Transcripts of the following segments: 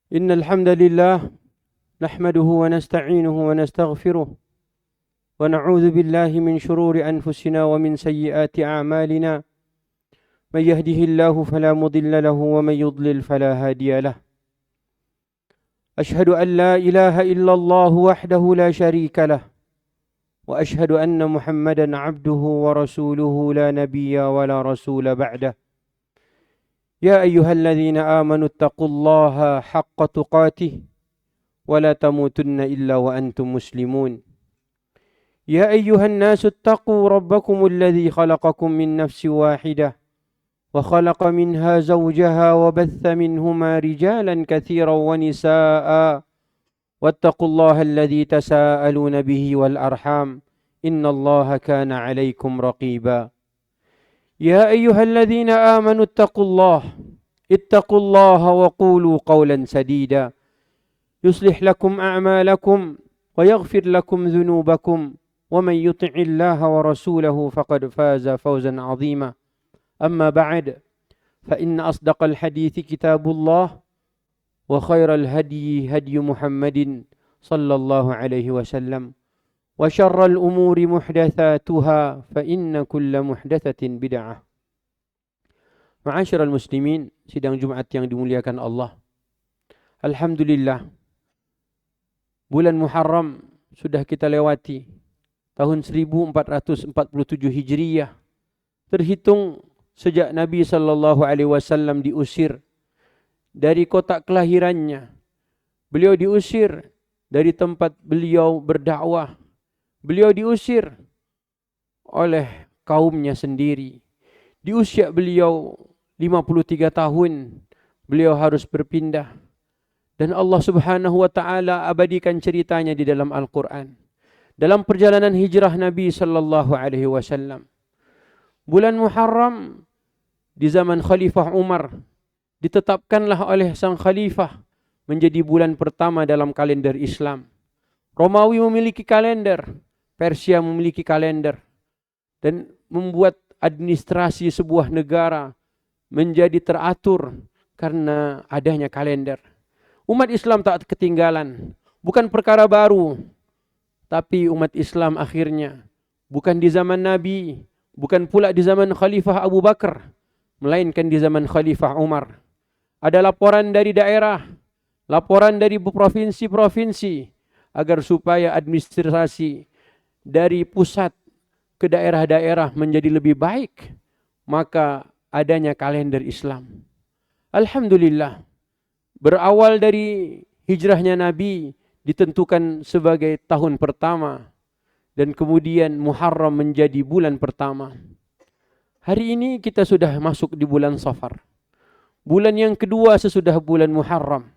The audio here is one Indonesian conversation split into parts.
إن الحمد لله نحمده ونستعينه ونستغفره ونعوذ بالله من شرور أنفسنا ومن سيئات أعمالنا من يهده الله فلا مضل له ومن يضلل فلا هادي له أشهد أن لا إله إلا الله وحده لا شريك له وأشهد أن محمدا عبده ورسوله لا نبي ولا رسول بعده يا أيها الذين آمنوا اتقوا الله حق تقاته ولا تموتن إلا وأنتم مسلمون يا أيها الناس اتقوا ربكم الذي خلقكم من نفس واحدة وخلق منها زوجها وبث منهما رجالا كثيرا ونساء واتقوا الله الذي تساءلون به والأرحام إن الله كان عليكم رقيبا يا أيها الذين آمنوا اتقوا الله وقولوا قولا سديدا يصلح لكم أعمالكم ويغفر لكم ذنوبكم ومن يطع الله ورسوله فقد فاز فوزا عظيما أما بعد فإن أصدق الحديث كتاب الله وخير الهدي هدي محمد صلى الله عليه وسلم وشر الأمور محدثاتها فإن كل محدثة بدعة. Ma'asyiral muslimin, sidang Jumat yang dimuliakan Allah. Alhamdulillah, bulan Muharram sudah kita lewati. Tahun 1447 Hijriyah. Terhitung sejak Nabi SAW diusir dari kota kelahirannya. Beliau diusir dari tempat beliau berdakwah. Beliau diusir oleh kaumnya sendiri. Di usia beliau 53 tahun, beliau harus berpindah. Dan Allah Subhanahu wa taala abadikan ceritanya di dalam Al-Qur'an. Dalam perjalanan hijrah Nabi sallallahu alaihi wasallam. Bulan Muharram di zaman Khalifah Umar ditetapkanlah oleh sang khalifah menjadi bulan pertama dalam kalender Islam. Romawi memiliki kalender, Persia memiliki kalender, dan membuat administrasi sebuah negara menjadi teratur karena adanya kalender. Umat Islam tak ketinggalan, bukan perkara baru, tapi umat Islam akhirnya bukan di zaman Nabi, bukan pula di zaman Khalifah Abu Bakar, melainkan di zaman Khalifah Umar. Ada laporan dari daerah, laporan dari provinsi-provinsi, agar supaya administrasi dari pusat ke daerah-daerah menjadi lebih baik, maka adanya kalender Islam. Alhamdulillah, berawal dari hijrahnya Nabi ditentukan sebagai tahun pertama dan kemudian Muharram menjadi bulan pertama. Hari ini kita sudah masuk di bulan Safar. Bulan yang kedua sesudah bulan Muharram.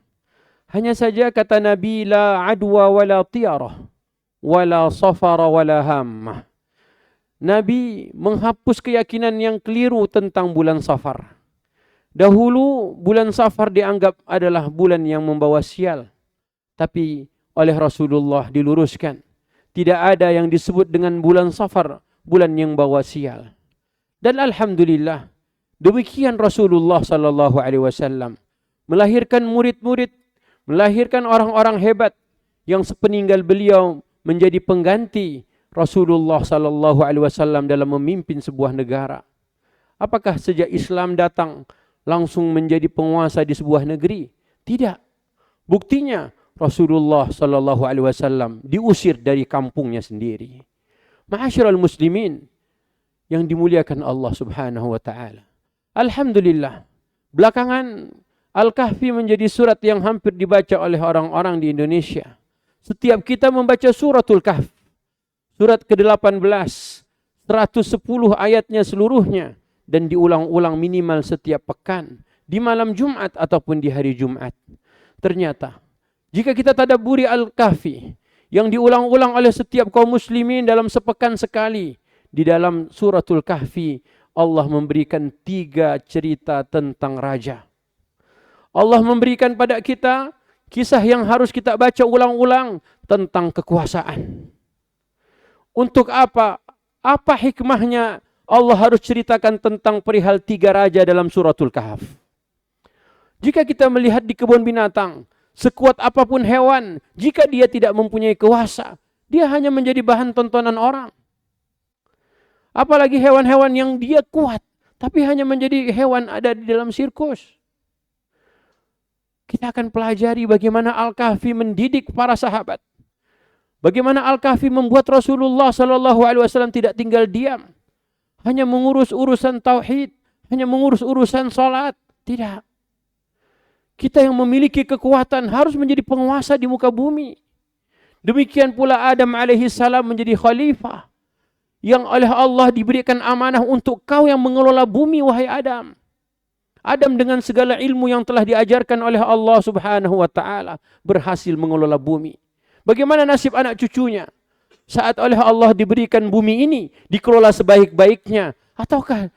Hanya saja kata Nabi, la adwa wala tiyarah wala safara wala hammah. Nabi menghapus keyakinan yang keliru tentang bulan Safar. Dahulu bulan Safar dianggap adalah bulan yang membawa sial. Tapi oleh Rasulullah diluruskan. Tidak ada yang disebut dengan bulan Safar, bulan yang bawa sial. Dan alhamdulillah, demikian Rasulullah sallallahu alaihi wasallam melahirkan murid-murid, melahirkan orang-orang hebat yang sepeninggal beliau menjadi pengganti Rasulullah sallallahu alaihi wasallam dalam memimpin sebuah negara. Apakah sejak Islam datang langsung menjadi penguasa di sebuah negeri? Tidak. Buktinya Rasulullah sallallahu alaihi wasallam diusir dari kampungnya sendiri. Ma'asyiral muslimin yang dimuliakan Allah Subhanahu wa taala. Alhamdulillah, belakangan Al-Kahfi menjadi surat yang hampir dibaca oleh orang-orang di Indonesia. Setiap kita membaca suratul Kahf, surat ke-18, 110 ayatnya seluruhnya, dan diulang-ulang minimal setiap pekan, di malam Jumat ataupun di hari Jumat. Ternyata, jika kita tadabburi Al-Kahfi, yang diulang-ulang oleh setiap kaum muslimin dalam sepekan sekali, di dalam suratul Kahfi, Allah memberikan 3 cerita tentang raja. Allah memberikan pada kita kisah yang harus kita baca ulang-ulang tentang kekuasaan. Untuk apa? Apa hikmahnya Allah harus ceritakan tentang perihal 3 raja dalam suratul Kahf? Jika kita melihat di kebun binatang, sekuat apapun hewan, jika dia tidak mempunyai kuasa, dia hanya menjadi bahan tontonan orang. Apalagi hewan-hewan yang dia kuat, tapi hanya menjadi hewan ada di dalam sirkus. Kita akan pelajari bagaimana Al-Kahfi mendidik para sahabat. Bagaimana Al-Kahfi membuat Rasulullah SAW tidak tinggal diam. Hanya mengurus urusan tauhid, hanya mengurus urusan salat. Tidak. Kita yang memiliki kekuatan harus menjadi penguasa di muka bumi. Demikian pula Adam alaihissalam menjadi khalifah. Yang oleh Allah diberikan amanah untuk kau yang mengelola bumi, wahai Adam. Adam dengan segala ilmu yang telah diajarkan oleh Allah Subhanahu wa taala berhasil mengelola bumi. Bagaimana nasib anak cucunya? Saat oleh Allah diberikan bumi ini dikelola sebaik-baiknya, ataukah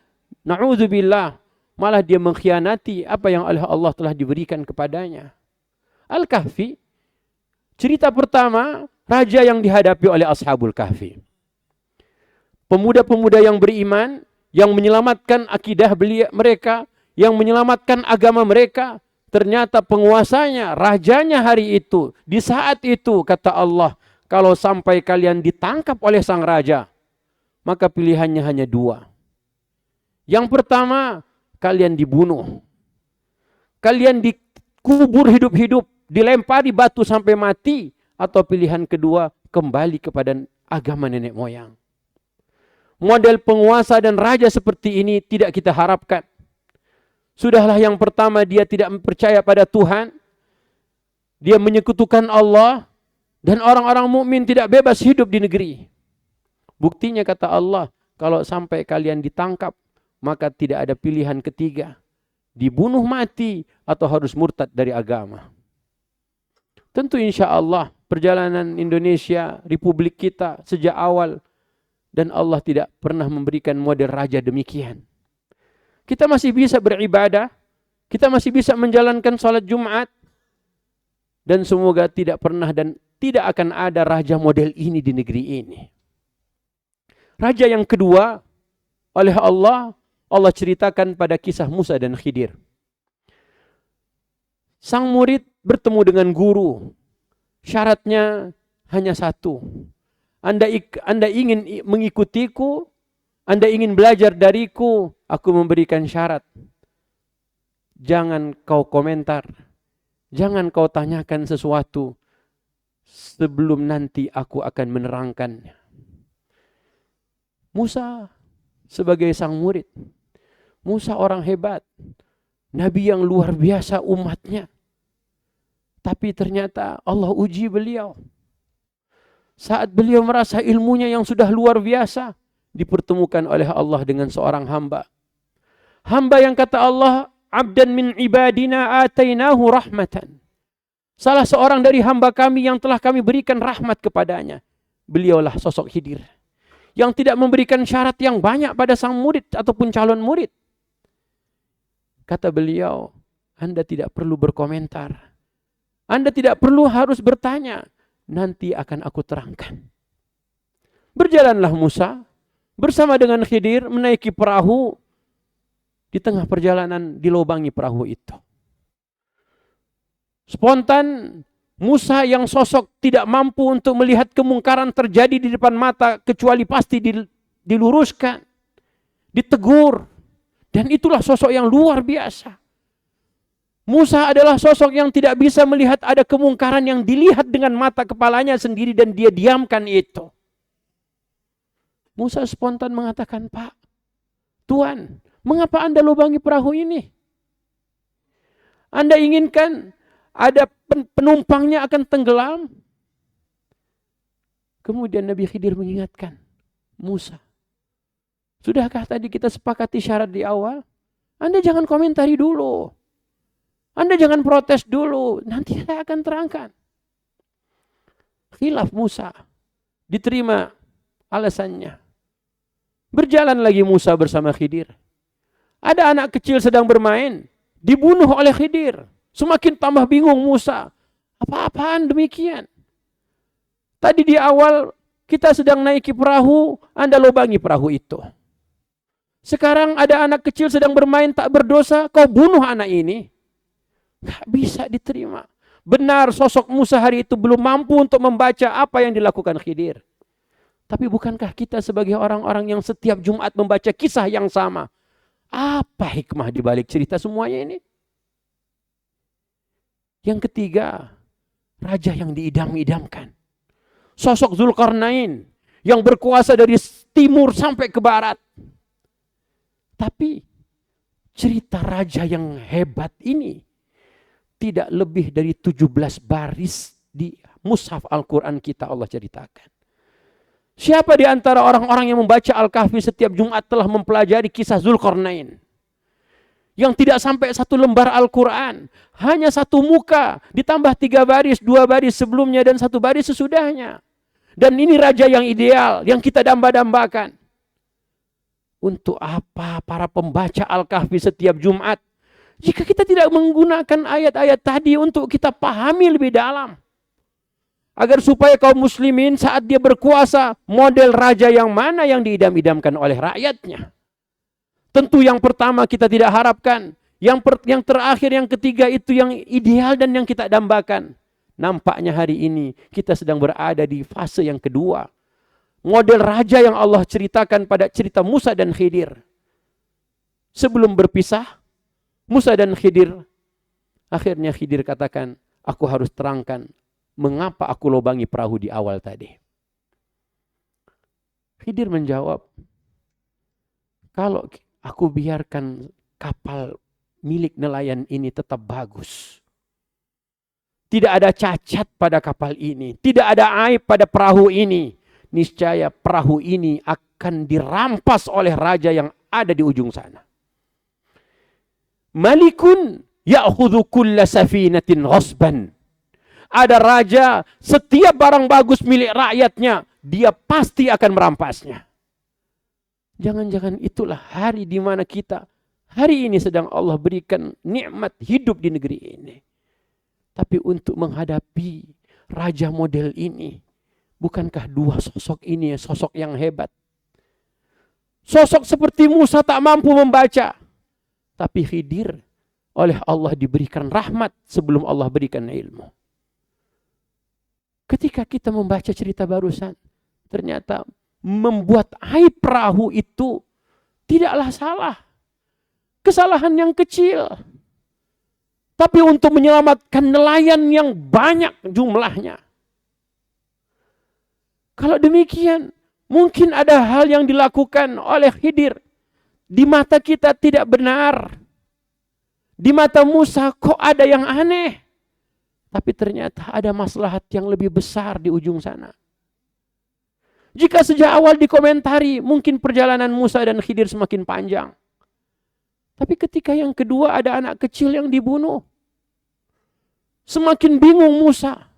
na'udzubillah malah dia mengkhianati apa yang oleh Allah telah diberikan kepadanya. Al-Kahfi, cerita pertama, raja yang dihadapi oleh Ashabul Kahfi. Pemuda-pemuda yang beriman, yang menyelamatkan akidah mereka, yang menyelamatkan agama mereka, ternyata penguasanya, rajanya hari itu, di saat itu kata Allah, kalau sampai kalian ditangkap oleh sang raja, maka pilihannya hanya dua. Yang pertama, kalian dibunuh. Kalian dikubur hidup-hidup, dilempari batu sampai mati, atau pilihan kedua, kembali kepada agama nenek moyang. Model penguasa dan raja seperti ini tidak kita harapkan. Sudahlah yang pertama dia tidak percaya pada Tuhan. Dia menyekutukan Allah. Dan orang-orang mukmin tidak bebas hidup di negeri. Buktinya kata Allah, kalau sampai kalian ditangkap, maka tidak ada pilihan ketiga. Dibunuh mati atau harus murtad dari agama. Tentu insya Allah perjalanan Indonesia, Republik kita sejak awal, dan Allah tidak pernah memberikan model raja demikian. Kita masih bisa beribadah, kita masih bisa menjalankan sholat Jumat, dan semoga tidak pernah dan tidak akan ada raja model ini di negeri ini. Raja yang kedua, oleh Allah ceritakan pada kisah Musa dan Khidir. Sang murid bertemu dengan guru, syaratnya hanya satu. Anda ingin mengikutiku, Anda ingin belajar dariku, aku memberikan syarat. Jangan kau komentar, jangan kau tanyakan sesuatu sebelum nanti aku akan menerangkannya. Musa sebagai sang murid, Musa orang hebat, Nabi yang luar biasa umatnya. Tapi ternyata Allah uji beliau. Saat beliau merasa ilmunya yang sudah luar biasa, dipertemukan oleh Allah dengan seorang hamba. Hamba yang kata Allah, abdan min ibadina atainahu rahmatan. Salah seorang dari hamba kami yang telah kami berikan rahmat kepadanya. Beliaulah sosok Khidir. Yang tidak memberikan syarat yang banyak pada sang murid ataupun calon murid. Kata beliau, Anda tidak perlu berkomentar. Anda tidak perlu harus bertanya. Nanti akan aku terangkan. Berjalanlah Musa bersama dengan Khidir menaiki perahu. Di tengah perjalanan dilobangi perahu itu. Spontan Musa yang sosok tidak mampu untuk melihat kemungkaran terjadi di depan mata kecuali pasti diluruskan, ditegur. Dan itulah sosok yang luar biasa. Musa adalah sosok yang tidak bisa melihat ada kemungkaran yang dilihat dengan mata kepalanya sendiri dan dia diamkan itu. Musa spontan mengatakan, Pak, Tuhan, mengapa Anda lubangi perahu ini? Anda inginkan ada penumpangnya akan tenggelam? Kemudian Nabi Khidir mengingatkan, Musa, sudahkah tadi kita sepakati syarat di awal? Anda jangan komentari dulu. Anda jangan protes dulu, nanti saya akan terangkan. Khilaf Musa, diterima alasannya. Berjalan lagi Musa bersama Khidir. Ada anak kecil sedang bermain, dibunuh oleh Khidir. Semakin tambah bingung Musa, apa-apaan demikian? Tadi di awal kita sedang naiki perahu, Anda lobangi perahu itu. Sekarang ada anak kecil sedang bermain tak berdosa, kau bunuh anak ini. Gak bisa diterima. Benar sosok Musa hari itu belum mampu untuk membaca apa yang dilakukan Khidir. Tapi bukankah kita sebagai orang-orang yang setiap Jumat membaca kisah yang sama? Apa hikmah di balik cerita semuanya ini? Yang ketiga, raja yang diidam-idamkan. Sosok Zulkarnain yang berkuasa dari timur sampai ke barat. Tapi cerita raja yang hebat ini tidak lebih dari 17 baris di mushaf Al-Quran kita Allah ceritakan. Siapa di antara orang-orang yang membaca Al-Kahfi setiap Jumat telah mempelajari kisah Zulkarnain? Yang tidak sampai satu lembar Al-Quran. Hanya satu muka, ditambah 3 baris, 2 baris sebelumnya dan 1 baris sesudahnya. Dan ini raja yang ideal, yang kita damba-dambakan. Untuk apa para pembaca Al-Kahfi setiap Jumat? Jika kita tidak menggunakan ayat-ayat tadi untuk kita pahami lebih dalam. Agar supaya kaum muslimin saat dia berkuasa, model raja yang mana yang diidam-idamkan oleh rakyatnya. Tentu yang pertama kita tidak harapkan. Yang terakhir, yang ketiga itu yang ideal dan yang kita dambakan. Nampaknya hari ini kita sedang berada di fase yang kedua. Model raja yang Allah ceritakan pada cerita Musa dan Khidir. Sebelum berpisah, Musa dan Khidir, akhirnya Khidir katakan, aku harus terangkan mengapa aku lobangi perahu di awal tadi. Khidir menjawab, kalau aku biarkan kapal milik nelayan ini tetap bagus, tidak ada cacat pada kapal ini, tidak ada aib pada perahu ini, niscaya perahu ini akan dirampas oleh raja yang ada di ujung sana. Malikun ya'khudhu kulla safinatin ghasban. Ada raja, setiap barang bagus milik rakyatnya, dia pasti akan merampasnya. Jangan-jangan itulah hari di mana kita hari ini sedang Allah berikan nikmat hidup di negeri ini. Tapi untuk menghadapi raja model ini, bukankah dua sosok ini sosok yang hebat? Sosok seperti Musa tak mampu membaca. Tapi Khidir oleh Allah diberikan rahmat sebelum Allah berikan ilmu. Ketika kita membaca cerita barusan, ternyata membuat aib perahu itu tidaklah salah. Kesalahan yang kecil. Tapi untuk menyelamatkan nelayan yang banyak jumlahnya. Kalau demikian, mungkin ada hal yang dilakukan oleh Khidir. Di mata kita tidak benar. Di mata Musa kok ada yang aneh. Tapi ternyata ada maslahat yang lebih besar di ujung sana. Jika sejak awal dikomentari, mungkin perjalanan Musa dan Khidir semakin panjang. Tapi ketika yang kedua ada anak kecil yang dibunuh. Semakin bingung Musa.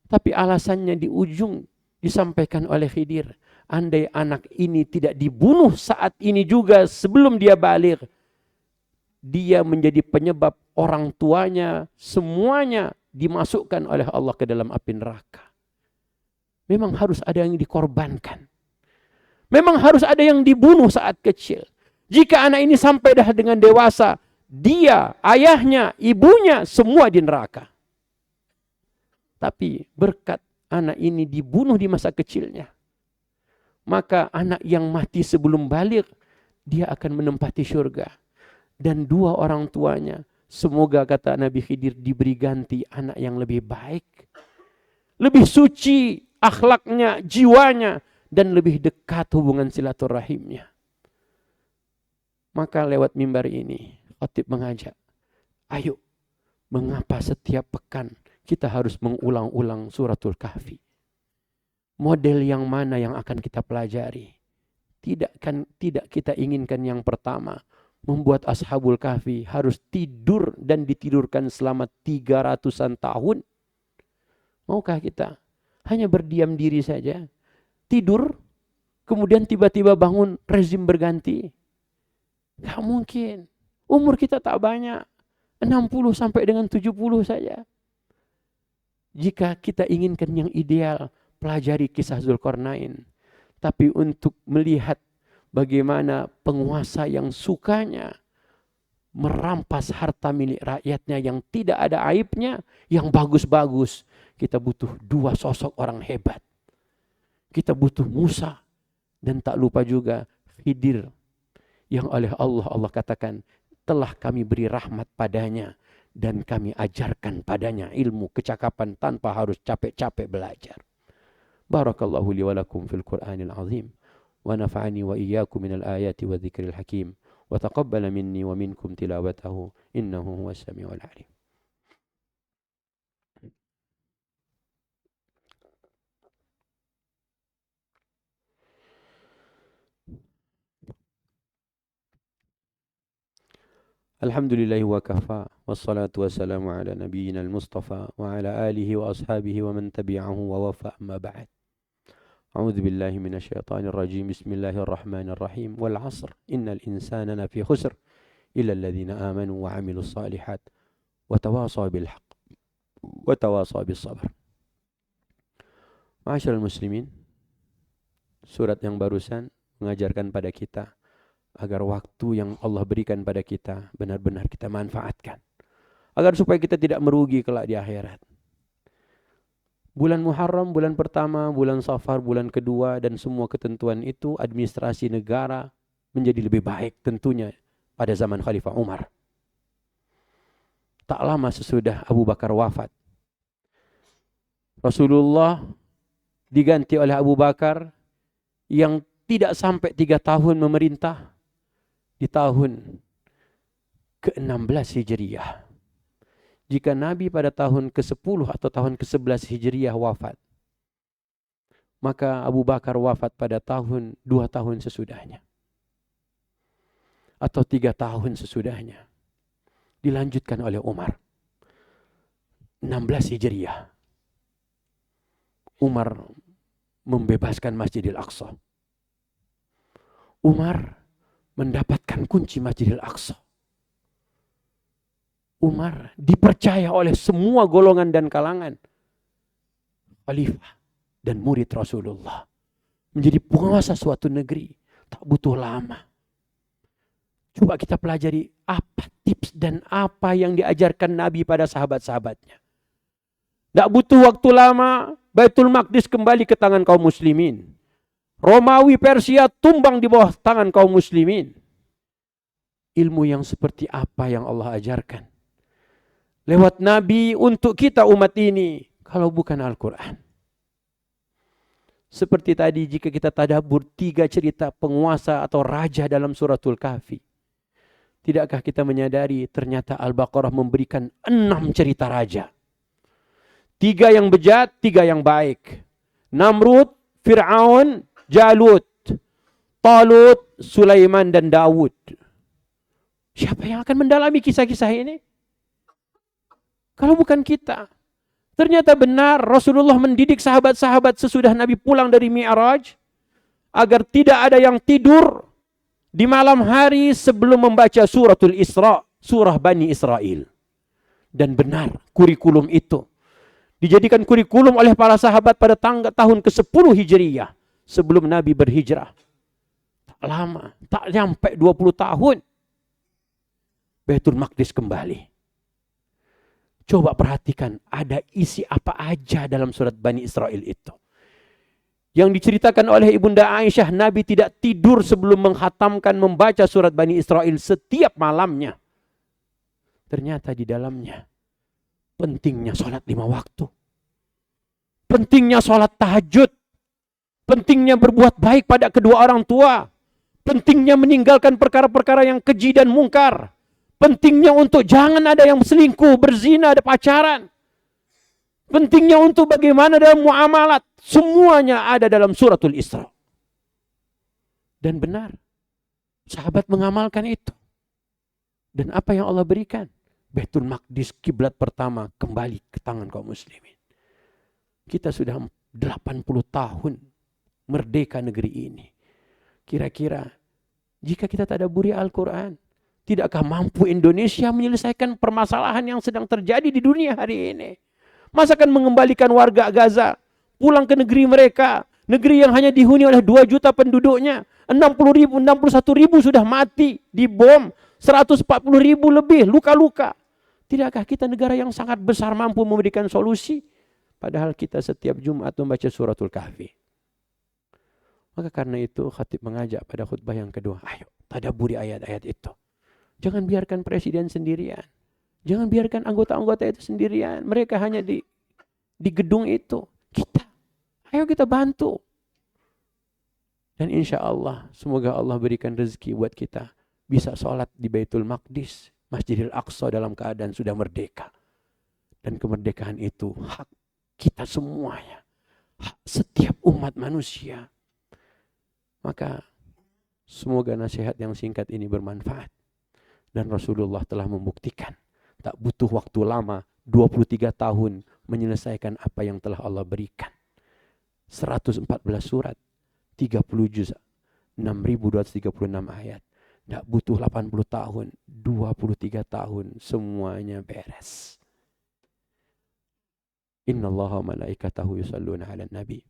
Tapi alasannya di ujung disampaikan oleh Khidir. Andai anak ini tidak dibunuh saat ini juga sebelum dia baligh, dia menjadi penyebab orang tuanya semuanya dimasukkan oleh Allah ke dalam api neraka. Memang harus ada yang dikorbankan. Memang harus ada yang dibunuh saat kecil. Jika anak ini sampai dah dengan dewasa, dia, ayahnya, ibunya semua di neraka. Tapi berkat anak ini dibunuh di masa kecilnya, maka anak yang mati sebelum baligh, dia akan menempati surga. Dan dua orang tuanya, semoga kata Nabi Khidir diberi ganti anak yang lebih baik. Lebih suci akhlaknya, jiwanya, dan lebih dekat hubungan silaturahimnya. Maka lewat mimbar ini, khatib mengajak, ayo, mengapa setiap pekan kita harus mengulang-ulang suratul Kahfi? Model yang mana yang akan kita pelajari? Tidak kita inginkan yang pertama, membuat Ashabul Kahfi harus tidur dan ditidurkan selama 300-an tahun. Maukah kita hanya berdiam diri saja, tidur, kemudian tiba-tiba bangun, rezim berganti? Gak mungkin. Umur kita tak banyak, 60 sampai dengan 70 saja. Jika kita inginkan yang ideal, pelajari kisah Zulkarnain. Tapi untuk melihat bagaimana penguasa yang sukanya merampas harta milik rakyatnya yang tidak ada aibnya, yang bagus-bagus. Kita butuh dua sosok orang hebat. Kita butuh Musa, dan tak lupa juga Khidir, yang oleh Allah katakan, telah kami beri rahmat padanya, dan kami ajarkan padanya ilmu kecakapan tanpa harus capek-capek belajar. Barakallahu li wa lakum fil Qur'anil azim, wa nafa'ani wa iyyakum minal ayati wa dzikril hakim, wa taqabbala minni wa minkum tilawatahu, innahu huwas samiul alim. Alhamdulillahi wa kafa, wassalatu wassalamu ala nabiyyina al-mustafa wa ala alihi wa ashabihi wa man tabi'ahu wa wafa, amma ba'd. A'udzu billahi minasyaitonir rajim. Bismillahirrahmanirrahim. Wal 'ashr innal insana lafi khusr illa alladhina amanu wa 'amilus shalihat wa tawasaw bil haqq wa tawasaw bis sabr. Ma'asyiral muslimin, surat yang barusan mengajarkan pada kita agar waktu yang Allah berikan pada kita benar-benar kita manfaatkan, agar supaya kita tidak merugi kelak di akhirat. Bulan Muharram, bulan pertama, bulan Safar, bulan kedua, dan semua ketentuan itu administrasi negara menjadi lebih baik tentunya pada zaman Khalifah Umar. Tak lama sesudah Abu Bakar wafat, Rasulullah diganti oleh Abu Bakar yang tidak sampai 3 tahun memerintah di tahun ke-16 Hijriah. Jika Nabi pada tahun ke-10 atau tahun ke-11 Hijriah wafat, maka Abu Bakar wafat pada tahun 2 tahun sesudahnya. Atau 3 tahun sesudahnya. Dilanjutkan oleh Umar. 16 Hijriah. Umar membebaskan Masjidil Aqsa. Umar mendapatkan kunci Masjidil Aqsa. Umar dipercaya oleh semua golongan dan kalangan, khalifah dan murid Rasulullah, menjadi penguasa suatu negeri. Tak butuh lama. Coba kita pelajari apa tips dan apa yang diajarkan Nabi pada sahabat-sahabatnya. Tak butuh waktu lama, Baitul Maqdis kembali ke tangan kaum muslimin. Romawi Persia tumbang di bawah tangan kaum muslimin. Ilmu yang seperti apa yang Allah ajarkan lewat Nabi untuk kita umat ini, kalau bukan Al-Quran? Seperti tadi, jika kita tadabbur 3 cerita penguasa atau raja dalam suratul Kahfi, tidakkah kita menyadari ternyata Al-Baqarah memberikan 6 cerita raja. 3 yang bejat, 3 yang baik. Namrud, Fir'aun, Jalut, Talut, Sulaiman dan Daud. Siapa yang akan mendalami kisah-kisah ini? Kalau bukan kita. Ternyata benar Rasulullah mendidik sahabat-sahabat sesudah Nabi pulang dari Mi'raj agar tidak ada yang tidur di malam hari sebelum membaca suratul Isra, surah Bani Israel. Dan benar kurikulum itu dijadikan kurikulum oleh para sahabat pada tahun ke-10 Hijriyah sebelum Nabi berhijrah. Tak lama, tak sampai 20 tahun Baitul Maqdis kembali. Coba perhatikan ada isi apa aja dalam surat Bani Israel itu. Yang diceritakan oleh Ibunda Aisyah, Nabi tidak tidur sebelum menghatamkan membaca surat Bani Israel setiap malamnya. Ternyata di dalamnya pentingnya sholat 5 waktu. Pentingnya sholat tahajud. Pentingnya berbuat baik pada kedua orang tua. Pentingnya meninggalkan perkara-perkara yang keji dan mungkar. Pentingnya untuk jangan ada yang selingkuh, berzina, ada pacaran. Pentingnya untuk bagaimana dalam muamalat. Semuanya ada dalam suratul Isra. Dan benar, sahabat mengamalkan itu. Dan apa yang Allah berikan? Baitul Maqdis, kiblat pertama, kembali ke tangan kaum muslimin. Kita sudah 80 tahun merdeka negeri ini. Kira-kira jika kita tadabburi Al-Quran, tidakkah mampu Indonesia menyelesaikan permasalahan yang sedang terjadi di dunia hari ini? Masakan mengembalikan warga Gaza pulang ke negeri mereka, negeri yang hanya dihuni oleh 2 juta penduduknya, 60 ribu, 61 ribu sudah mati dibom, 140.000 lebih luka-luka. Tidakkah kita negara yang sangat besar mampu memberikan solusi? Padahal kita setiap Jumat membaca suratul Kahfi. Maka karena itu khatib mengajak pada khutbah yang kedua, ayo tadabburi ayat-ayat itu. Jangan biarkan presiden sendirian. Jangan biarkan anggota-anggota itu sendirian. Mereka hanya di gedung itu. Ayo kita bantu. Dan insya Allah, semoga Allah berikan rezeki buat kita. Bisa sholat di Baitul Maqdis, Masjidil Aqsa dalam keadaan sudah merdeka. Dan kemerdekaan itu hak kita semuanya. Hak setiap umat manusia. Maka semoga nasihat yang singkat ini bermanfaat. Dan Rasulullah telah membuktikan. Tak butuh waktu lama, 23 tahun menyelesaikan apa yang telah Allah berikan. 114 surat, 30 juz, 6.236 ayat. Tak butuh 80 tahun, 23 tahun semuanya beres. Inna Allaha malaikatahu yusalluna ala nabi.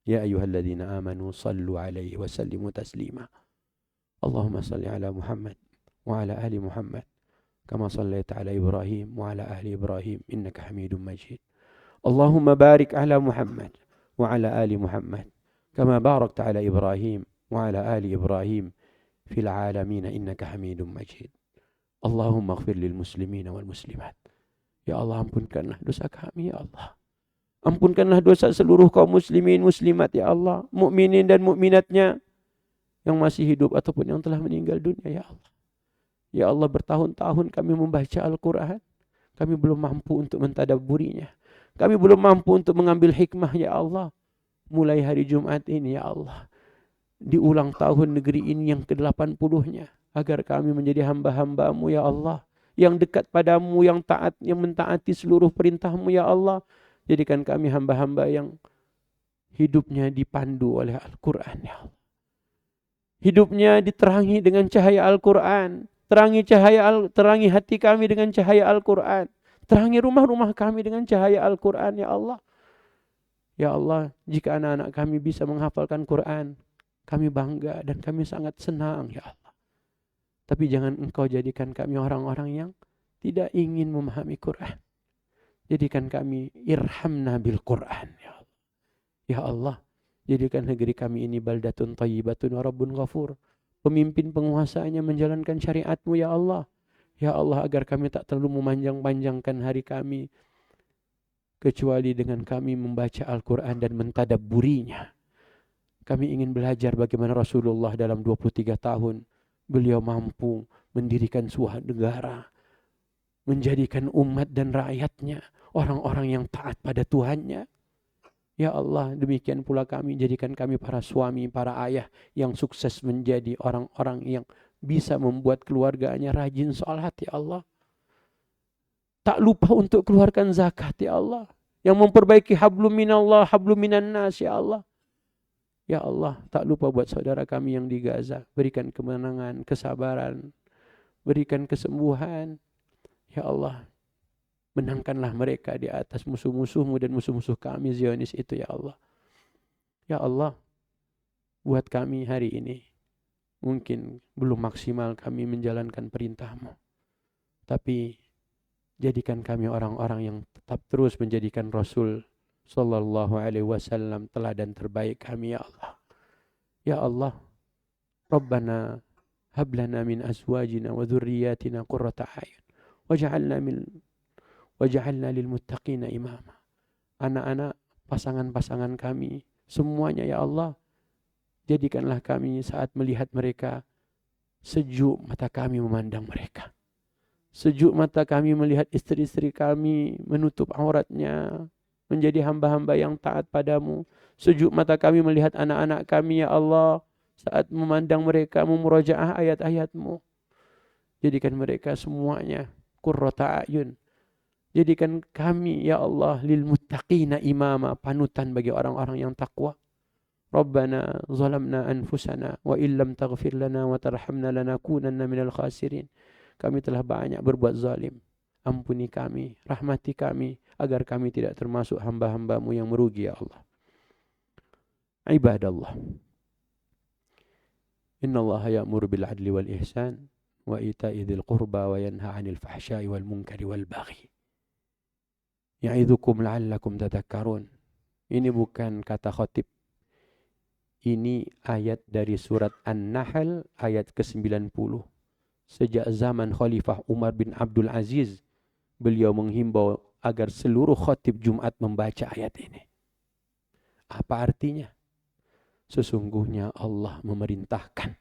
Ya ayyuhalladzina amanu sallu alaihi wa sallimu taslima. Allahumma salli ala Muhammad wa ala ali Muhammad. Kama sallaita ala Ibrahim wa ala ahli Ibrahim innaka Hamidum Majid. Allahumma barik ala Muhammad wa ala ali Muhammad kama barakta ala Ibrahim wa ala ali Ibrahim fil alamin innaka Hamidum Majid. Allahumma ighfir lil muslimina wal muslimat. Ya Allah, ampunkanlah dosa kami ya Allah. Ampunkanlah dosa seluruh kaum muslimin muslimat ya Allah, mukminin dan mukminatnya yang masih hidup ataupun yang telah meninggal dunia ya Allah. Ya Allah, bertahun-tahun kami membaca Al-Quran. Kami belum mampu untuk mentadabburinya. Kami belum mampu untuk mengambil hikmah ya Allah. Mulai hari Jumat ini ya Allah. Di ulang tahun negeri ini yang ke-80-nya. Agar kami menjadi hamba-hambamu ya Allah. Yang dekat padamu, yang taat, yang mentaati seluruh perintahmu ya Allah. Jadikan kami hamba-hamba yang hidupnya dipandu oleh Al-Quran ya Allah. Hidupnya diterangi dengan cahaya Al-Quran. Terangi hati kami dengan cahaya Al-Quran. Terangi rumah-rumah kami dengan cahaya Al-Quran ya Allah. Ya Allah, jika anak-anak kami bisa menghafalkan Quran, kami bangga dan kami sangat senang ya Allah. Tapi jangan engkau jadikan kami orang-orang yang tidak ingin memahami Quran. Jadikan kami irhamna bil Quran ya Allah. Ya Allah, jadikan negeri kami ini baldatun thayyibatun wa rabbun ghafur. Pemimpin penguasanya menjalankan syariat-Mu ya Allah. Ya Allah, agar kami tak terlalu memanjang-panjangkan hari kami. Kecuali dengan kami membaca Al-Quran dan mentadabburinya. Kami ingin belajar bagaimana Rasulullah dalam 23 tahun. Beliau mampu mendirikan sebuah negara. Menjadikan umat dan rakyatnya orang-orang yang taat pada Tuhannya. Ya Allah, demikian pula kami, jadikan kami para suami, para ayah yang sukses menjadi orang-orang yang bisa membuat keluarganya rajin sholat ya Allah. Tak lupa untuk keluarkan zakat ya Allah. Yang memperbaiki hablum minallah, hablum minan nas ya Allah. Ya Allah, tak lupa buat saudara kami yang di Gaza. Berikan kemenangan, kesabaran, berikan kesembuhan. Ya Allah, menangkanlah mereka di atas musuh-musuhmu dan musuh-musuh kami Zionis itu ya Allah. Ya Allah, buat kami hari ini mungkin belum maksimal kami menjalankan perintahmu. Tapi jadikan kami orang-orang yang tetap terus menjadikan Rasul sallallahu alaihi wasallam teladan terbaik kami ya Allah. Ya Allah, Rabbana hab lana min azwajina wa dhurriyyatina qurrata a'yun waj'alna lil muttaqina imama. Anak-anak, pasangan-pasangan kami semuanya ya Allah, jadikanlah kami saat melihat mereka sejuk mata kami memandang mereka. Sejuk mata kami melihat istri-istri kami menutup auratnya, menjadi hamba-hamba yang taat padamu. Sejuk mata kami melihat anak-anak kami ya Allah, saat memandang mereka memurajaah ayat-ayat-Mu. Jadikan mereka semuanya qurrata a'yun. Jadikan kami ya Allah lil muttaqina imama, panutan bagi orang-orang yang takwa. Rabbana zalamna anfusana wa illam taghfir lana wa tarhamna lanakunanna minal khasirin. Kami telah banyak berbuat zalim. Ampuni kami, rahmati kami, agar kami tidak termasuk hamba-hamba-Mu yang merugi ya Allah. Ibadallah. Innallaha ya'muru bil adli wal ihsan wa ita'i dzil qurba wa yanha 'anil fahsya'i wal munkari wal baghi. Ya'idzukum la'allakum tadhakkarun. Ini bukan kata khatib. Ini ayat dari surat An-Nahl ayat ke-90. Sejak zaman Khalifah Umar bin Abdul Aziz, beliau menghimbau agar seluruh khatib Jumat membaca ayat ini. Apa artinya? Sesungguhnya Allah memerintahkan,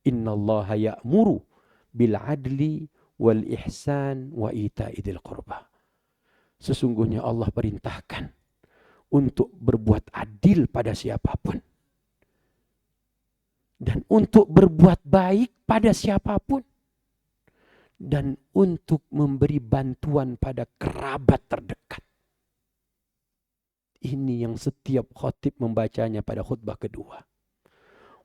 innallaha ya'muru bil adli wal ihsan wa ita'i dzil qurba. Sesungguhnya Allah perintahkan untuk berbuat adil pada siapapun dan untuk berbuat baik pada siapapun dan untuk memberi bantuan pada kerabat terdekat. Ini yang setiap khatib membacanya pada khutbah kedua.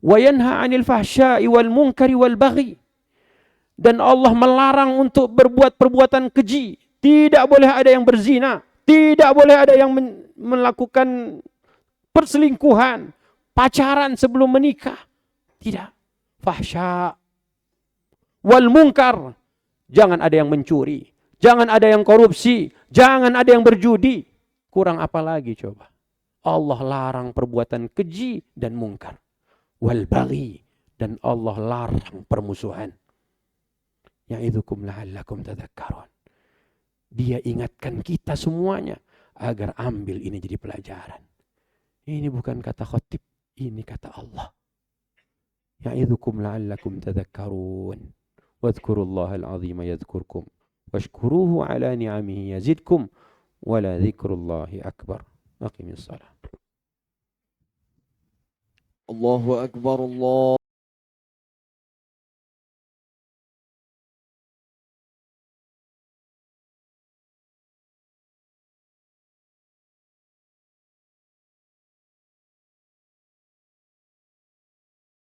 Wa yanha 'anil fahsya'i wal munkari wal baghi. Dan Allah melarang untuk berbuat perbuatan keji. Tidak boleh ada yang berzina, tidak boleh ada yang melakukan perselingkuhan, pacaran sebelum menikah. Tidak. Fahsya wal munkar. Jangan ada yang mencuri, jangan ada yang korupsi, jangan ada yang berjudi. Kurang apa lagi coba? Allah larang perbuatan keji dan mungkar. Wal baghi, dan Allah larang permusuhan. Ya'idzukum la'allakum tadhakkarun. Dia ingatkan kita semuanya agar ambil ini jadi pelajaran. Ini bukan kata khatib, ini kata Allah. Ya'idzukum la'allakum tadhakkarun. Wadhkurullahal 'azima yadhkurkum washkuruhu 'ala ni'amihi yazidkum. Wala dzikrullahi akbar. Aqimis salat. Allahu akbar, Allah.